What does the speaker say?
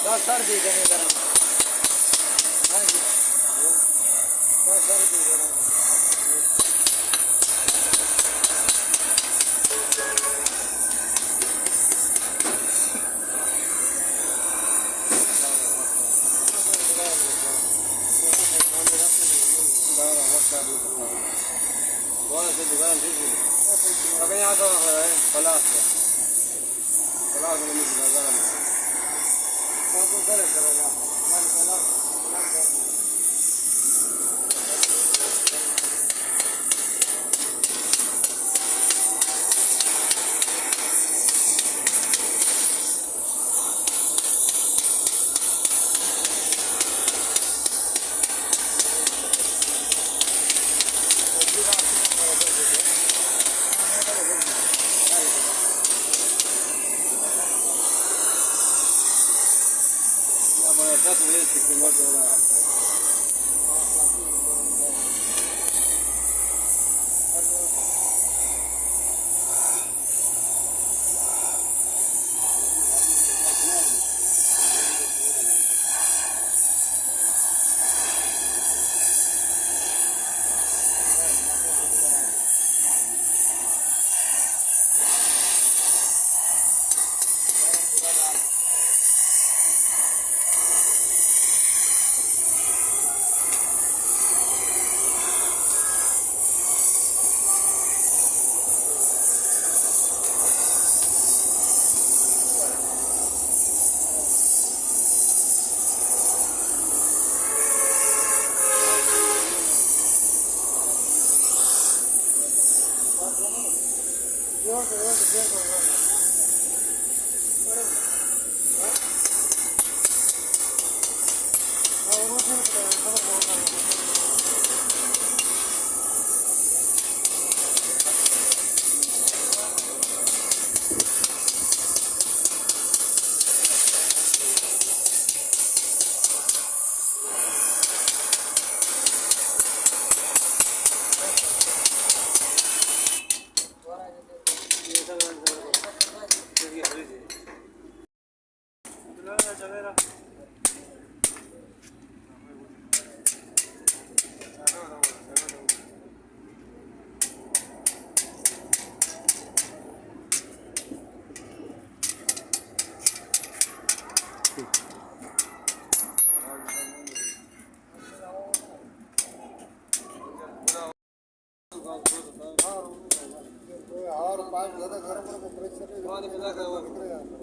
दस सर्दी करने करा हाँ जी दस सर्दी करा दुकान ठीक है अगर यहाँ तो है पलास में मुझे नजर आ रहा है करे करेगा That's what it is. You can look at that. और पाइप ज़्यादा गर्म प्रेशर